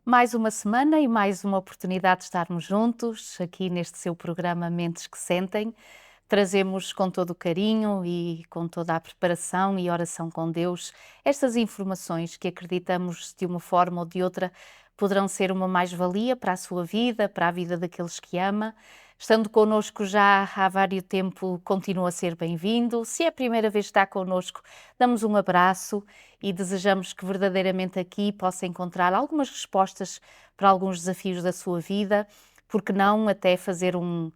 Mais uma semana e mais uma oportunidade de estarmos juntos aqui neste seu programa Mentes que Sentem. Trazemos com todo o carinho e com toda a preparação e oração com Deus estas informações que acreditamos de uma forma ou de outra poderão ser uma mais-valia para a sua vida, para a vida daqueles que ama. Estando connosco já há vários tempo, continua a ser bem-vindo. Se é a primeira vez que está connosco, damos um abraço e desejamos que verdadeiramente aqui possa encontrar algumas respostas para alguns desafios da sua vida, porque não até fazer um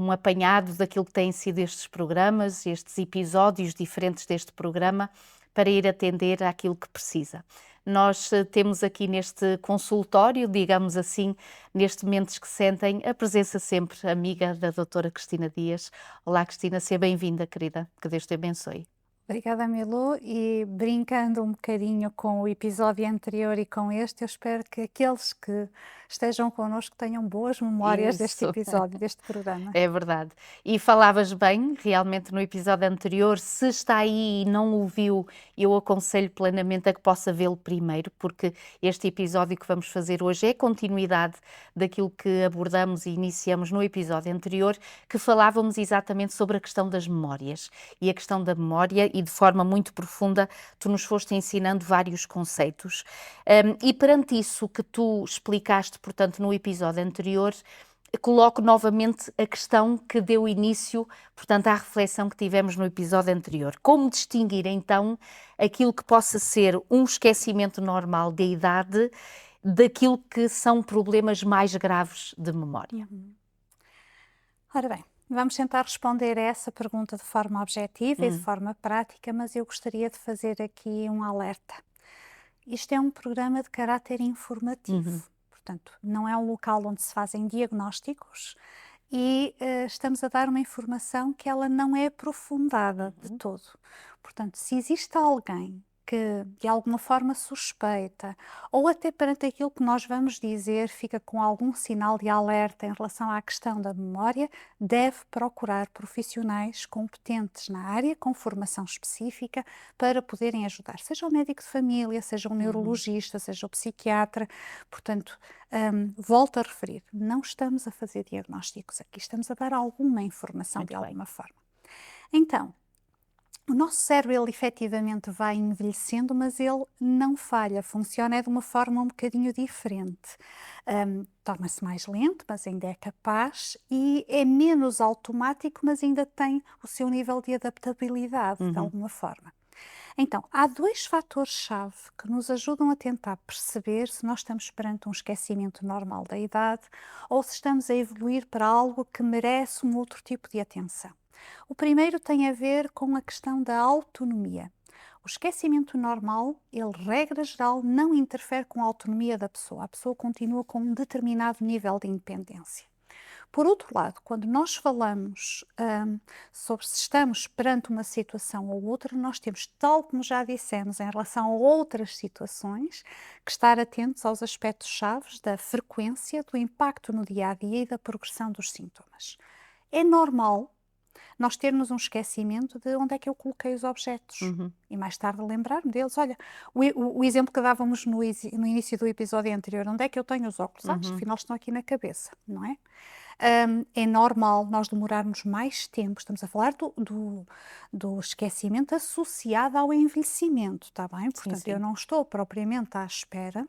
apanhado daquilo que têm sido estes programas, estes episódios diferentes deste programa, para ir atender àquilo que precisa. Nós temos aqui neste consultório, digamos assim, neste Mentes que Sentem, a presença sempre amiga da doutora Cristina Dias. Olá, Cristina, seja bem-vinda, querida. Que Deus te abençoe. Obrigada, Milu, e brincando um bocadinho com o episódio anterior e com este, eu espero que aqueles que estejam connosco tenham boas memórias deste Isso. episódio, deste programa. É verdade. E falavas bem, realmente, no episódio anterior. Se está aí e não o viu, eu aconselho plenamente a que possa vê-lo primeiro, porque este episódio que vamos fazer hoje é continuidade daquilo que abordamos e iniciamos no episódio anterior, que falávamos exatamente sobre a questão das memórias. E a questão da memória, e de forma muito profunda, tu nos foste ensinando vários conceitos. E perante isso que tu explicaste, portanto, no episódio anterior, coloco novamente a questão que deu início, portanto, à reflexão que tivemos no episódio anterior. Como distinguir, então, aquilo que possa ser um esquecimento normal da idade daquilo que são problemas mais graves de memória? Uhum. Ora bem, vamos tentar responder a essa pergunta de forma objetiva e de Hum, forma prática, mas eu gostaria de fazer aqui um alerta. Isto é um programa de caráter uhum, informativo, portanto, não é um local onde se fazem diagnósticos e estamos a dar uma informação que ela não é aprofundada de uhum, todo. Portanto, se existe alguém que de alguma forma suspeita, ou até perante aquilo que nós vamos dizer, fica com algum sinal de alerta em relação à questão da memória, deve procurar profissionais competentes na área, com formação específica, para poderem ajudar, seja o médico de família, seja um uhum. neurologista, seja o psiquiatra. Portanto, volto a referir, não estamos a fazer diagnósticos aqui, estamos a dar alguma informação de Muito bem. alguma forma. Então, o nosso cérebro, ele efetivamente vai envelhecendo, mas ele não falha, funciona de uma forma um bocadinho diferente. Torna-se mais lento, mas ainda é capaz, e é menos automático, mas ainda tem o seu nível de adaptabilidade, de Uhum, alguma forma. Então, há dois fatores-chave que nos ajudam a tentar perceber se nós estamos perante um esquecimento normal da idade ou se estamos a evoluir para algo que merece um outro tipo de atenção. O primeiro tem a ver com a questão da autonomia. O esquecimento normal, ele, regra geral, não interfere com a autonomia da pessoa. A pessoa continua com um determinado nível de independência. Por outro lado, quando nós falamos sobre se estamos perante uma situação ou outra, nós temos, tal como já dissemos, em relação a outras situações, que estar atentos aos aspectos chaves da frequência, do impacto no dia a dia e da progressão dos sintomas. É normal nós termos um esquecimento de onde é que eu coloquei os objetos. uhum, E mais tarde lembrar-me deles. Olha, o exemplo que dávamos no início do episódio anterior, onde é que eu tenho os óculos? Ah, uhum. afinal estão aqui na cabeça, não é? É normal nós demorarmos mais tempo, estamos a falar do esquecimento associado ao envelhecimento, está bem? Sim, Portanto, eu sim. não estou propriamente à espera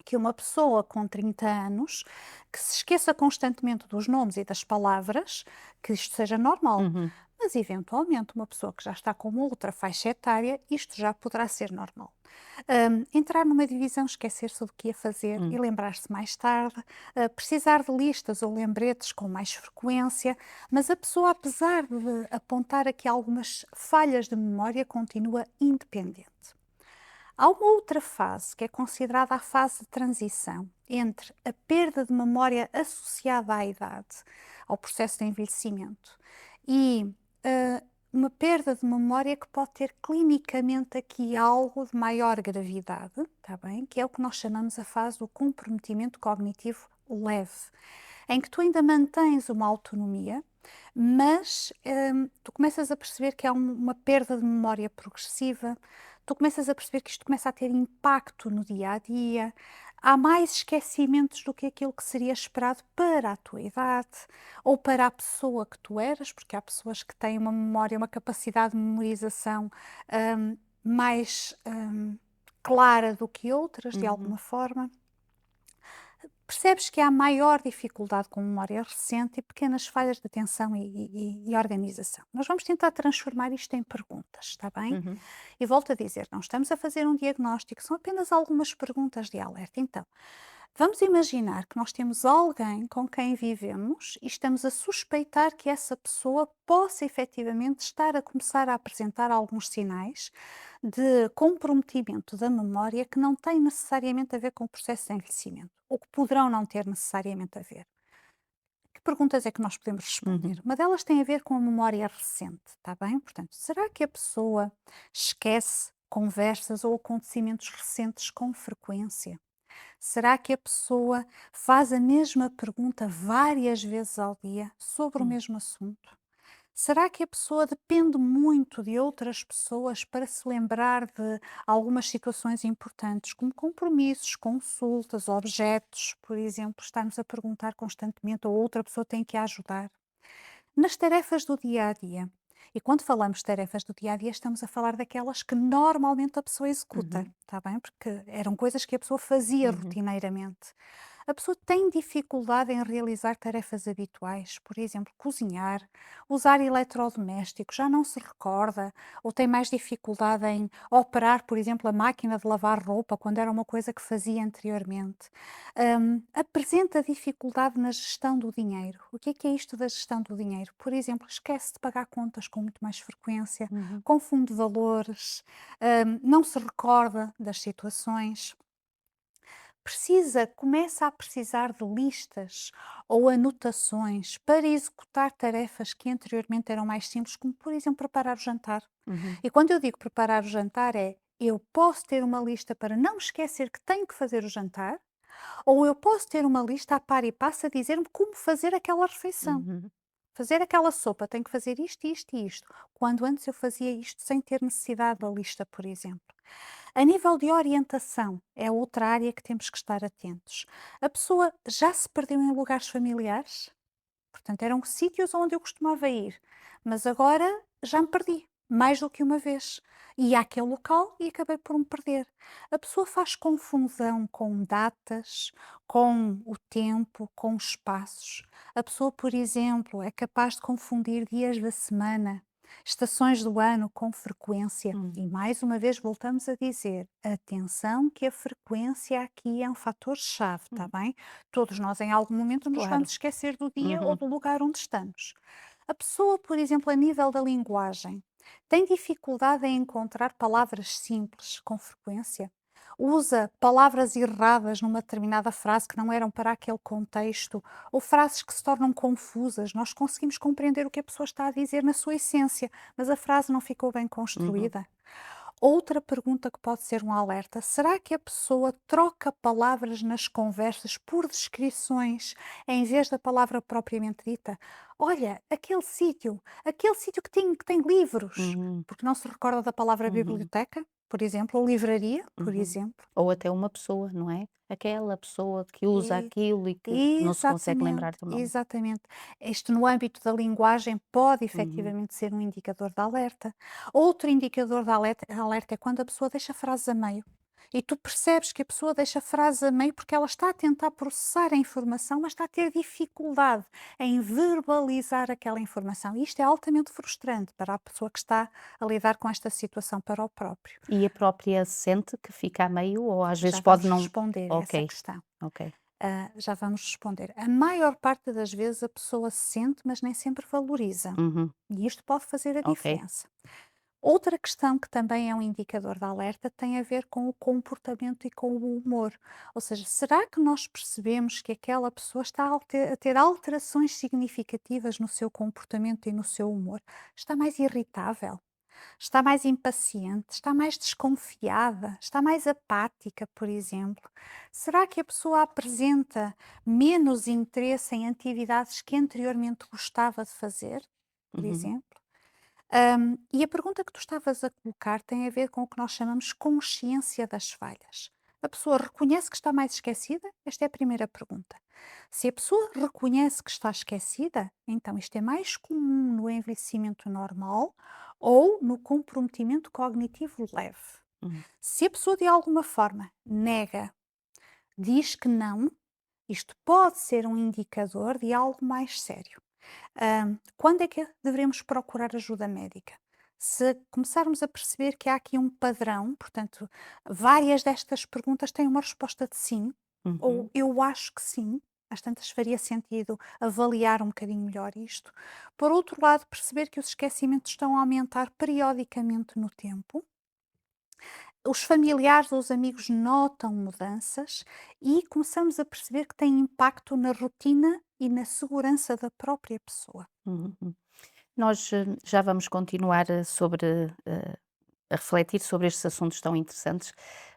que uma pessoa com 30 anos que se esqueça constantemente dos nomes e das palavras, que isto seja normal. Uhum, Mas, eventualmente, uma pessoa que já está com uma outra faixa etária, isto já poderá ser normal. Entrar numa divisão, esquecer-se do que ia fazer e hum. lembrar-se mais tarde, precisar de listas ou lembretes com mais frequência, mas a pessoa, apesar de apontar aqui algumas falhas de memória, continua independente. Há uma outra fase que é considerada a fase de transição entre a perda de memória associada à idade, ao processo de envelhecimento, e uma perda de memória que pode ter clinicamente aqui algo de maior gravidade, tá bem? Que é o que nós chamamos a fase do comprometimento cognitivo leve, em que tu ainda mantens uma autonomia, mas tu começas a perceber que há uma perda de memória progressiva, tu começas a perceber que isto começa a ter impacto no dia a dia, há mais esquecimentos do que aquilo que seria esperado para a tua idade ou para a pessoa que tu eras, porque há pessoas que têm uma memória, uma capacidade de memorização mais clara do que outras, de Uhum, alguma forma. Percebes que há maior dificuldade com memória recente e pequenas falhas de atenção e organização. Nós vamos tentar transformar isto em perguntas, está bem? uhum, E volto a dizer, não estamos a fazer um diagnóstico, são apenas algumas perguntas de alerta. Então, vamos imaginar que nós temos alguém com quem vivemos e estamos a suspeitar que essa pessoa possa efetivamente estar a começar a apresentar alguns sinais de comprometimento da memória que não têm necessariamente a ver com o processo de envelhecimento, ou que poderão não ter necessariamente a ver. Que perguntas é que nós podemos responder? uhum, Uma delas tem a ver com a memória recente, está bem? Portanto, será que a pessoa esquece conversas ou acontecimentos recentes com frequência? Será que a pessoa faz a mesma pergunta várias vezes ao dia sobre o hum, mesmo assunto? Será que a pessoa depende muito de outras pessoas para se lembrar de algumas situações importantes, como compromissos, consultas, objetos, por exemplo, estarmos a perguntar constantemente ou outra pessoa tem que a ajudar? Nas tarefas do dia a dia. E quando falamos de tarefas do dia a dia, estamos a falar daquelas que normalmente a pessoa executa, uhum, está bem? Porque eram coisas que a pessoa fazia uhum, rotineiramente. A pessoa tem dificuldade em realizar tarefas habituais, por exemplo, cozinhar, usar eletrodomésticos, já não se recorda, ou tem mais dificuldade em operar, por exemplo, a máquina de lavar roupa, quando era uma coisa que fazia anteriormente. Apresenta dificuldade na gestão do dinheiro. O que é isto da gestão do dinheiro? Por exemplo, esquece de pagar contas com muito mais frequência, uhum, confunde valores, não se recorda das situações. Começa a precisar de listas ou anotações para executar tarefas que anteriormente eram mais simples, como por exemplo preparar o jantar. uhum, E quando eu digo preparar o jantar é eu posso ter uma lista para não me esquecer que tenho que fazer o jantar, ou eu posso ter uma lista a par e passo a dizer-me como fazer aquela refeição. uhum, Fazer aquela sopa, tenho que fazer isto, isto e isto. Quando antes eu fazia isto sem ter necessidade da lista, por exemplo. A nível de orientação, é outra área que temos que estar atentos. A pessoa já se perdeu em lugares familiares? Portanto, eram sítios onde eu costumava ir, mas agora já me perdi, mais do que uma vez. Ia àquele local e acabei por me perder. A pessoa faz confusão com datas, com o tempo, com os espaços. A pessoa, por exemplo, é capaz de confundir dias da semana, estações do ano com frequência. E uhum, mais uma vez voltamos a dizer: atenção, que a frequência aqui é um fator-chave, está hum, bem? Todos nós, em algum momento, nos claro. vamos esquecer do dia ou Uhum, do lugar onde estamos. A pessoa, por exemplo, a nível da linguagem, tem dificuldade em encontrar palavras simples com frequência? Usa palavras erradas numa determinada frase que não eram para aquele contexto, ou frases que se tornam confusas. Nós conseguimos compreender o que a pessoa está a dizer na sua essência, mas a frase não ficou bem uhum, construída. Outra pergunta que pode ser um alerta: será que a pessoa troca palavras nas conversas por descrições em vez da palavra propriamente dita? Olha, aquele sítio que tem livros, uhum, porque não se recorda da palavra uhum, biblioteca, por exemplo, ou livraria, por uhum. exemplo. Ou até uma pessoa, não é? Aquela pessoa que usa E aquilo e que não se consegue lembrar exatamente, do nome. exatamente. Isto no âmbito da linguagem pode Uhum, efetivamente ser um indicador de alerta. Outro indicador de alerta é quando a pessoa deixa a frase a meio. E tu percebes que a pessoa deixa a frase a meio porque ela está a tentar processar a informação, mas está a ter dificuldade em verbalizar aquela informação. E isto é altamente frustrante para a pessoa que está a lidar com esta situação para o próprio. e a própria sente que fica a meio ou às vezes Já pode vamos não. responder a essa Ok, questão. ok. Já vamos responder. A maior parte das vezes a pessoa sente, mas nem sempre valoriza. Uhum, E isto pode fazer a ok. diferença. Outra questão que também é um indicador de alerta tem a ver com o comportamento e com o humor. Ou seja, será que nós percebemos que aquela pessoa está a ter alterações significativas no seu comportamento e no seu humor? Está mais irritável? Está mais impaciente? Está mais desconfiada? Está mais apática, por exemplo? Será que a pessoa apresenta menos interesse em atividades que anteriormente gostava de fazer, por Uhum, exemplo? E a pergunta que tu estavas a colocar tem a ver com o que nós chamamos consciência das falhas. A pessoa reconhece que está mais esquecida? Esta é a primeira pergunta. Se a pessoa reconhece que está esquecida, então isto é mais comum no envelhecimento normal ou no comprometimento cognitivo leve. Hum, Se a pessoa de alguma forma nega, diz que não, isto pode ser um indicador de algo mais sério. Quando é que devemos procurar ajuda médica? Se começarmos a perceber que há aqui um padrão, portanto, várias destas perguntas têm uma resposta de sim, ou uhum, eu acho que sim, às tantas faria sentido avaliar um bocadinho melhor isto. Por outro lado, perceber que os esquecimentos estão a aumentar periodicamente no tempo, os familiares ou os amigos notam mudanças e começamos a perceber que tem impacto na rotina e na segurança da própria pessoa. uhum. Nós já vamos continuar a refletir sobre estes assuntos tão interessantes.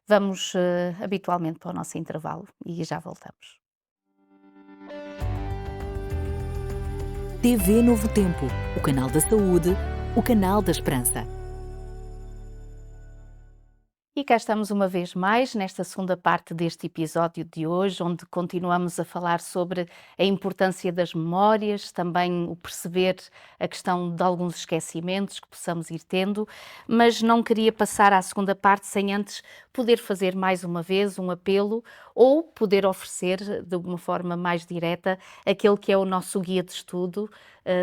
Vamos habitualmente para o nosso intervalo e já voltamos. TV Novo Tempo, o canal da saúde, o canal da esperança. E cá estamos uma vez mais nesta segunda parte deste episódio de hoje, onde continuamos a falar sobre a importância das memórias, também o perceber a questão de alguns esquecimentos que possamos ir tendo, mas não queria passar à segunda parte sem antes poder fazer mais uma vez um apelo ou poder oferecer de uma forma mais direta aquele que é o nosso guia de estudo,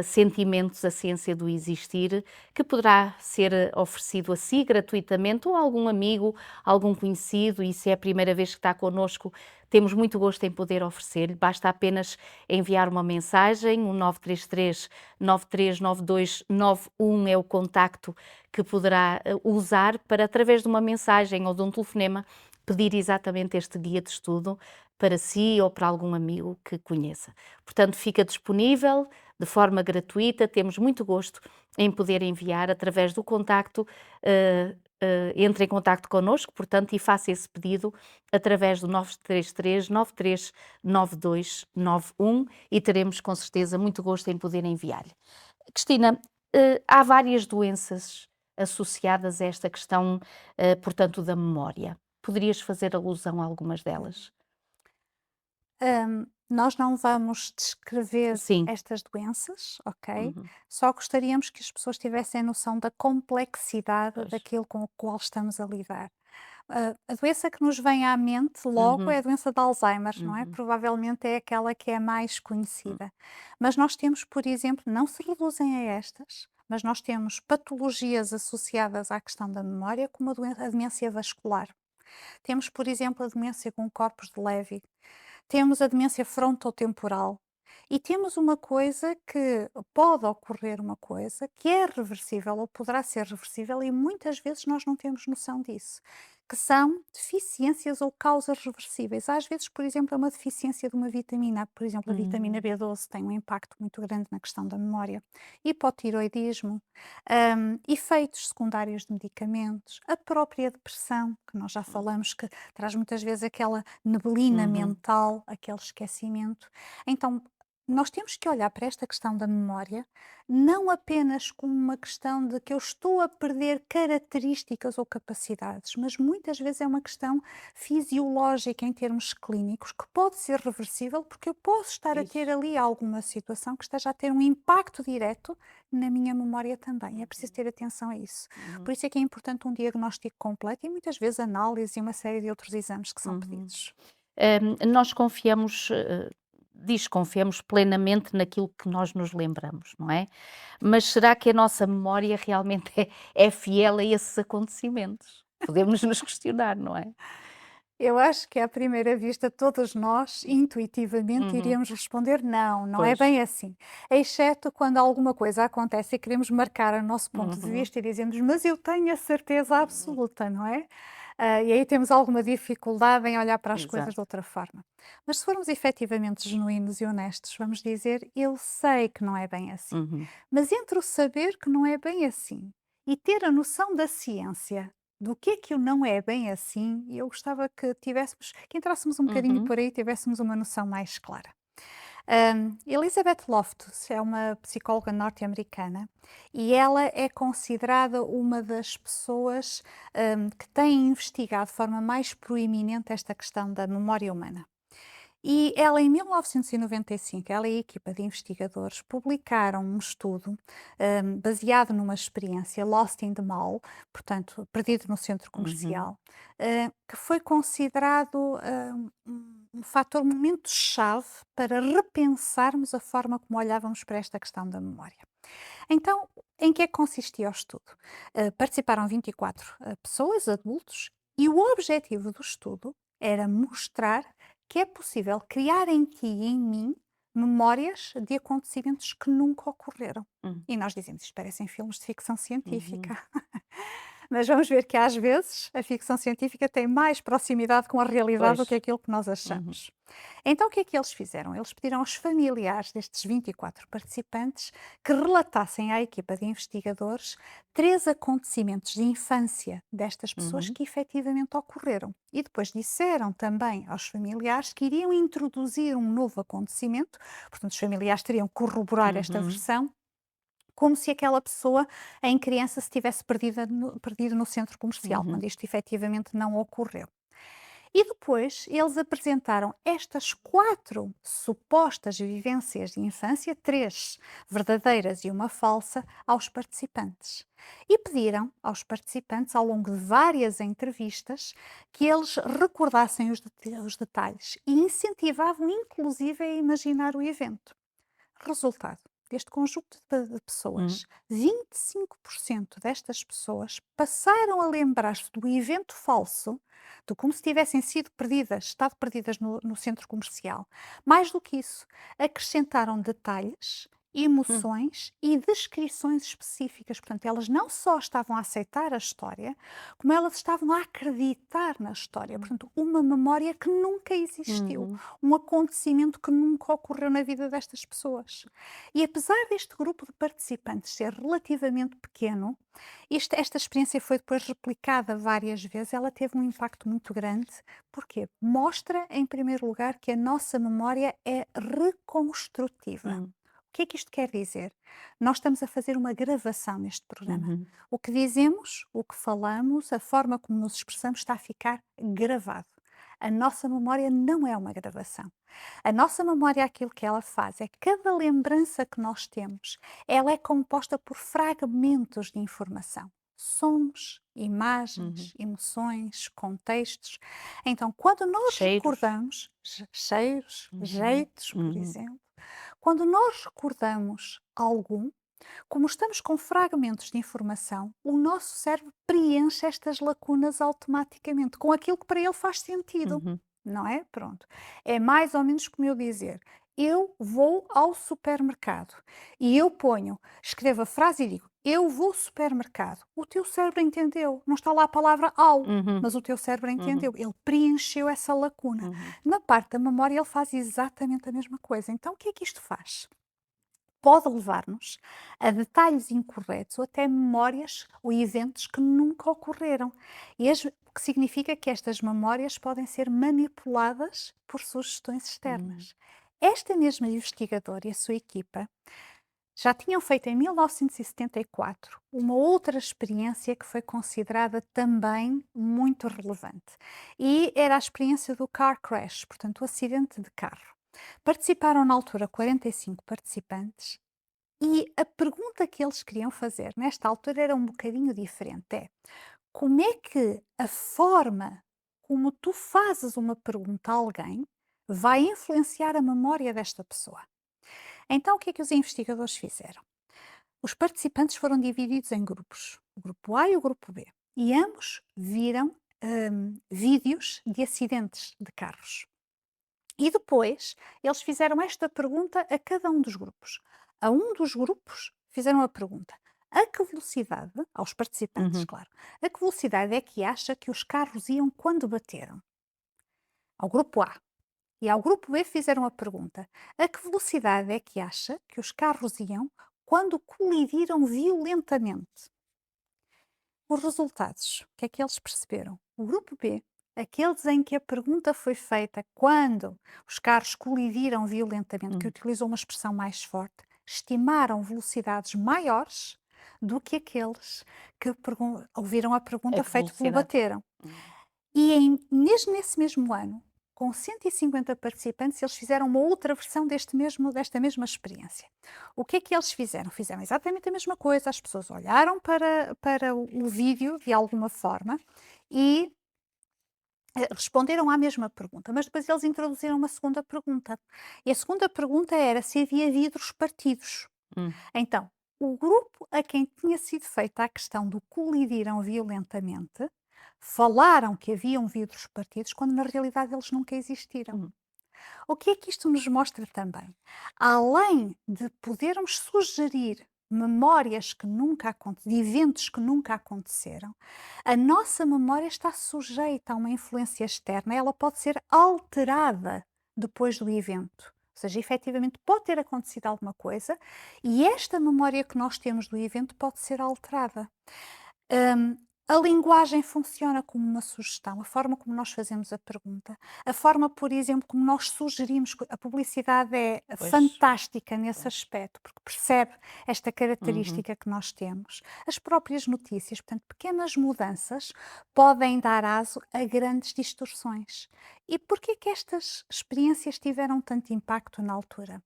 Sentimentos, a Ciência do Existir, que poderá ser oferecido a si gratuitamente ou a algum amigo, algum conhecido, e se é a primeira vez que está connosco, temos muito gosto em poder oferecer-lhe. Basta apenas enviar uma mensagem, o 933 9392 91 é o contacto que poderá usar para, através de uma mensagem ou de um telefonema, pedir exatamente este guia de estudo para si ou para algum amigo que conheça. Portanto, fica disponível de forma gratuita, temos muito gosto em poder enviar através do contacto, entre em contacto connosco, portanto, e faça esse pedido através do 933 939291 e teremos com certeza muito gosto em poder enviar-lhe. Cristina, há várias doenças associadas a esta questão, portanto, da memória. Poderias fazer alusão a algumas delas? Nós não vamos descrever Sim. estas doenças, ok? Uhum. Só gostaríamos que as pessoas tivessem noção da complexidade Pois. daquilo com o qual estamos a lidar. A doença que nos vem à mente logo é Uhum, a doença de Alzheimer, não é? uhum, Provavelmente é aquela que é mais hum, conhecida. Mas nós temos, por exemplo, não se reduzem a estas, mas nós temos patologias associadas à questão da memória, como a demência vascular. Temos, por exemplo, a demência com corpos de Levy, temos a demência frontotemporal e temos uma coisa que pode ocorrer uma coisa que é reversível ou poderá ser reversível e muitas vezes nós não temos noção disso, que são deficiências ou causas reversíveis. Às vezes, por exemplo, é uma deficiência de uma vitamina, por exemplo, a vitamina uhum, B12 tem um impacto muito grande na questão da memória, hipotiroidismo, efeitos secundários de medicamentos, a própria depressão, que nós já falamos que traz muitas vezes aquela neblina uhum. mental, aquele esquecimento. Então, nós temos que olhar para esta questão da memória não apenas como uma questão de que eu estou a perder características ou capacidades, mas muitas vezes é uma questão fisiológica em termos clínicos que pode ser reversível porque eu posso estar a ter Isso. ali alguma situação que esteja a ter um impacto direto na minha memória também. É preciso ter atenção a isso. Uhum, Por isso é que é importante um diagnóstico completo e muitas vezes análise e uma série de outros exames que são uhum. pedidos. Nós confiamos, confiamos plenamente naquilo que nós nos lembramos, não é? Mas será que a nossa memória realmente é fiel a esses acontecimentos? Podemos nos questionar, não é? Eu acho que à primeira vista todos nós intuitivamente Uhum, iríamos responder não, não é pois. bem assim. Exceto quando alguma coisa acontece e queremos marcar o nosso ponto de Uhum, vista e dizemos, mas eu tenho a certeza uhum, absoluta, não é? E aí temos alguma dificuldade em olhar para as coisas de exato. outra forma. Mas se formos efetivamente genuínos e honestos, vamos dizer, eu sei que não é bem assim. Uhum, Mas entre o saber que não é bem assim e ter a noção da ciência do que o não é bem assim, eu gostava que tivéssemos, que entrássemos um bocadinho uhum, por aí e tivéssemos uma noção mais clara. Elizabeth Loftus é uma psicóloga norte-americana e ela é considerada uma das pessoas, que têm investigado de forma mais proeminente esta questão da memória humana. E ela, em 1995, ela e a equipa de investigadores publicaram um estudo, baseado numa experiência Lost in the Mall, portanto, perdido no centro Uhum. comercial, que foi considerado, um fator muito chave para repensarmos a forma como olhávamos para esta questão da memória. Então, em que é que consistia o estudo? Participaram 24 pessoas, adultos, e o objetivo do estudo era mostrar que é possível criar em ti e em mim memórias de acontecimentos que nunca ocorreram. Hum. E nós dizemos, isto parecem filmes de ficção Uhum. científica. Mas vamos ver que às vezes a ficção científica tem mais proximidade com a realidade Pois. do que aquilo que nós Uhum. achamos. Então o que é que eles fizeram? Eles pediram aos familiares destes 24 participantes que relatassem à equipa de investigadores 3 acontecimentos de infância destas pessoas Uhum. que efetivamente ocorreram. E depois disseram também aos familiares que iriam introduzir um novo acontecimento, portanto os familiares teriam que corroborar esta Uhum. versão, como se aquela pessoa, em criança, se tivesse perdido no centro comercial, Uhum. quando isto efetivamente não ocorreu. E depois eles apresentaram estas 4 supostas vivências de infância, 3 verdadeiras e uma falsa, aos participantes. E pediram aos participantes, ao longo de várias entrevistas, que eles recordassem os detalhes e incentivavam inclusive a imaginar o evento. Resultado, deste conjunto de Hum. pessoas, 25% destas pessoas passaram a lembrar-se do evento falso, de como se tivessem sido perdidas, estado perdidas no centro comercial. Mais do que isso, acrescentaram detalhes, Hum. emoções e descrições específicas. Portanto, elas não só estavam a aceitar a história, como elas estavam a acreditar na história. Portanto, uma memória que nunca existiu, Uhum. um acontecimento que nunca ocorreu na vida destas pessoas. E apesar deste grupo de participantes ser relativamente pequeno, esta experiência foi depois replicada várias vezes, ela teve um impacto muito grande. Porquê? Mostra, em primeiro lugar, que a nossa memória é reconstrutiva. Hum. O que é que isto quer dizer? Nós estamos a fazer uma gravação neste programa. Uhum. O que dizemos, o que falamos, a forma como nos expressamos está a ficar gravado. A nossa memória não é uma gravação. A nossa memória, aquilo que ela faz é cada lembrança que nós temos, ela é composta por fragmentos de informação. Sons, Uhum. imagens, emoções, contextos. Então, quando nós Cheiros. recordamos, cheiros, Uhum. jeitos, por Uhum. exemplo, quando nós recordamos algum, como estamos com fragmentos de informação, o nosso cérebro preenche estas lacunas automaticamente com aquilo que para ele faz sentido, Uhum. não é? Pronto. É mais ou menos como eu dizer: eu vou ao supermercado e eu escrevo a frase e digo: eu vou ao supermercado. O teu cérebro entendeu. Não está lá a palavra ao, Uhum. mas o teu cérebro Uhum. entendeu. Ele preencheu essa lacuna. Uhum. Na parte da memória, ele faz exatamente a mesma coisa. Então, o que é que isto faz? Pode levar-nos a detalhes incorretos ou até memórias ou eventos que nunca ocorreram. O que significa que estas memórias podem ser manipuladas por sugestões Uhum. externas. Esta mesma investigadora e a sua equipa já tinham feito em 1974 uma outra experiência que foi considerada também muito relevante. E era a experiência do car crash, portanto, o acidente de carro. Participaram na altura 45 participantes e a pergunta que eles queriam fazer nesta altura era um bocadinho diferente. É: como é que a forma como tu fazes uma pergunta a alguém vai influenciar a memória desta pessoa? Então, o que é que os investigadores fizeram? Os participantes foram divididos em grupos, o grupo A e o grupo B, e ambos viram vídeos de acidentes de carros. E depois eles fizeram esta pergunta a cada um dos grupos. A um dos grupos fizeram a pergunta: a que velocidade, aos participantes, Uhum. claro, a que velocidade é que acha que os carros iam quando bateram? Ao grupo A. E ao grupo B fizeram a pergunta: a que velocidade é que acha que os carros iam quando colidiram violentamente? Os resultados, o que é que eles perceberam? O grupo B aqueles em que a pergunta foi feita quando os carros colidiram violentamente, que Hum. utilizou uma expressão mais forte, estimaram velocidades maiores do que aqueles que ouviram a A pergunta que feita pelo velocidade? bateram. Hum. E mesmo nesse mesmo ano, com 150 participantes, eles fizeram uma outra versão desta mesma experiência. O que é que eles fizeram? Fizeram exatamente a mesma coisa, as pessoas olharam para o vídeo de alguma forma e responderam à mesma pergunta, mas depois eles introduziram uma segunda pergunta. E a segunda pergunta era se havia vidros partidos. Hum. Então, o grupo a quem tinha sido feita a questão do colidiram violentamente, falaram que haviam vidros partidos, quando na realidade eles nunca existiram. Hum. O que é que isto nos mostra também? Além de podermos sugerir memórias que nunca aconteceram, de eventos que nunca aconteceram, a nossa memória está sujeita a uma influência externa, ela pode ser alterada depois do evento. Ou seja, efetivamente pode ter acontecido alguma coisa e esta memória que nós temos do evento pode ser alterada. Hum, a linguagem funciona como uma sugestão, a forma como nós fazemos a pergunta, a forma, por exemplo, como nós sugerimos, a publicidade é Pois, fantástica nesse pois. aspecto, porque percebe esta Uhum. característica que nós temos. As próprias notícias, portanto, pequenas mudanças podem dar aso a grandes distorções. E porquê que estas experiências tiveram tanto impacto na altura?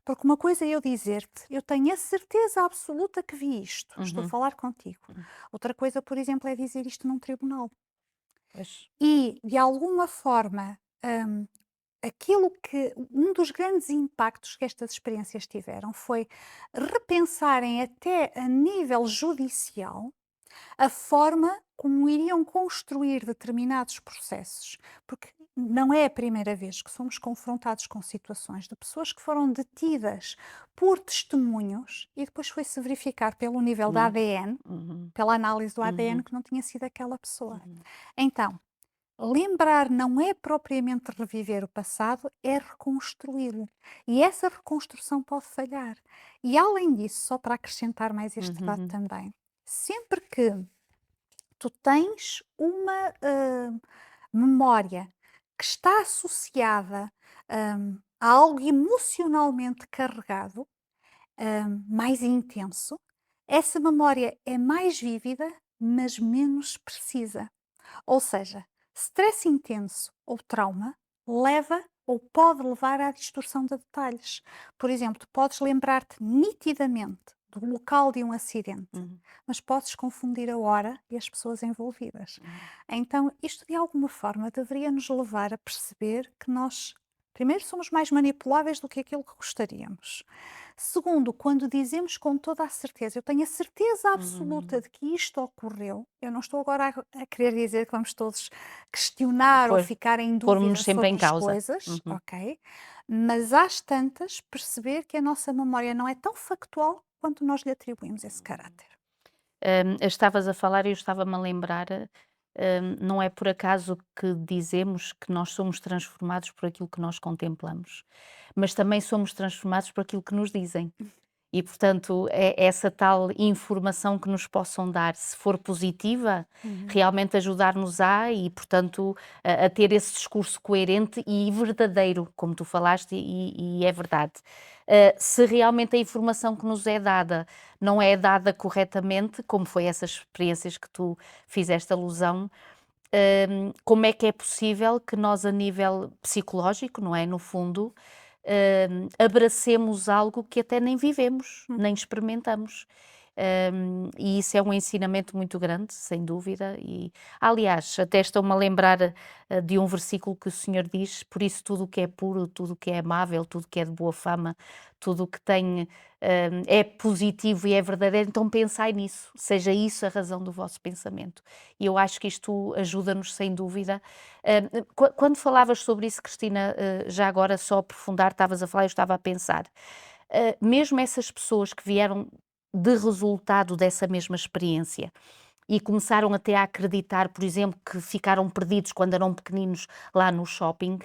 Porque uma coisa é eu dizer-te, eu tenho a certeza absoluta que vi isto, estou a Uhum. falar contigo. Hum. Outra coisa, por exemplo, é dizer isto num tribunal. Pois. E, de alguma forma, hum, aquilo que um dos grandes impactos que estas experiências tiveram foi repensarem até a nível judicial a forma como iriam construir determinados processos, porque não é a primeira vez que somos confrontados com situações de pessoas que foram detidas por testemunhos e depois foi-se verificar pelo nível da Hum. ADN, Uhum. pela análise do ADN, Uhum. que não tinha sido aquela pessoa. Uhum. Então, lembrar não é propriamente reviver o passado, é reconstruí-lo. E essa reconstrução pode falhar. E além disso, só para acrescentar mais este dado Uhum. também, sempre que tu tens uma memória que está associada a algo emocionalmente carregado, mais intenso, essa memória é mais vívida, mas menos precisa. Ou seja, stress intenso ou trauma leva ou pode levar à distorção de detalhes. Por exemplo, tu podes lembrar-te nitidamente do local de um acidente, Uhum. mas podes confundir a hora e as pessoas envolvidas. Uhum. Então, isto de alguma forma deveria nos levar a perceber que nós, primeiro, somos mais manipuláveis do que aquilo que gostaríamos. Segundo, quando dizemos com toda a certeza, eu tenho a certeza absoluta Uhum. de que isto ocorreu, eu não estou agora a querer dizer que vamos todos questionar ou Pois, ficar em pôr-nos dúvida sempre sobre em as causa. coisas, Uhum. ok? Mas às tantas, perceber que a nossa memória não é tão factual quanto nós lhe atribuímos esse caráter. Estavas a falar e eu estava-me a lembrar, não é por acaso que dizemos que nós somos transformados por aquilo que nós contemplamos, mas também somos transformados por aquilo que nos dizem. E, portanto, é essa tal informação que nos possam dar, se for positiva, Uhum. realmente ajudar-nos e, portanto, a ter esse discurso coerente e verdadeiro, como tu falaste, e é verdade. Se realmente a informação que nos é dada não é dada corretamente, como foi essas experiências que tu fizeste alusão, como é que é possível que nós, a nível psicológico, não é? No fundo, abracemos algo que até nem vivemos, Hum. nem experimentamos. E isso é um ensinamento muito grande, sem dúvida. E, aliás, até estou-me a lembrar de um versículo que o Senhor diz: Por isso, tudo o que é puro, tudo o que é amável, tudo o que é de boa fama, tudo o que tem, é positivo e é verdadeiro, então pensai nisso, seja isso a razão do vosso pensamento. E eu acho que isto ajuda-nos, sem dúvida. Quando falavas sobre isso, Cristina, já agora só aprofundar, estavas a falar, eu estava a pensar, mesmo essas pessoas que vieram de resultado dessa mesma experiência e começaram até a acreditar, por exemplo, que ficaram perdidos quando eram pequeninos lá no shopping,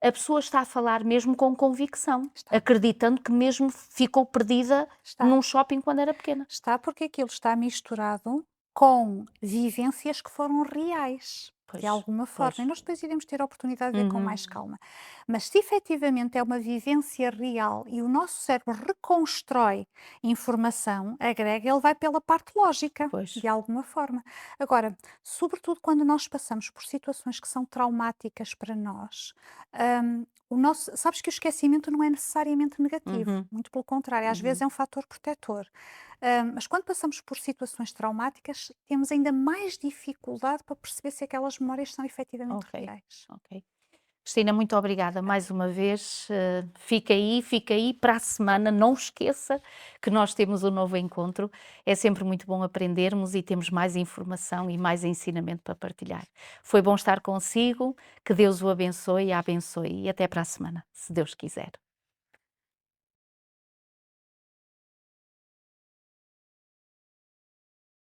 a pessoa está a falar mesmo com convicção, Está, acreditando que mesmo ficou perdida está. num shopping quando era pequena. Está porque aquilo está misturado com vivências que foram reais. de Pois, alguma pois. forma, e nós depois iremos ter a oportunidade de ver com Uhum. mais calma. Mas se efetivamente é uma vivência real e o nosso cérebro reconstrói informação, agrega, ele vai pela parte lógica, Pois. de alguma forma. Agora, sobretudo quando nós passamos por situações que são traumáticas para nós, sabes que o esquecimento não é necessariamente negativo, Uhum, muito pelo contrário, às vezes uhum. é um fator protetor. Mas quando passamos por situações traumáticas, temos ainda mais dificuldade para perceber se aquelas memórias são efetivamente Ok, reais. ok. Cristina, muito obrigada mais uma vez. Fica aí para a semana. Não esqueça que nós temos um novo encontro. É sempre muito bom aprendermos e temos mais informação e mais ensinamento para partilhar. Foi bom estar consigo. Que Deus o abençoe e a abençoe. E até para a semana, se Deus quiser.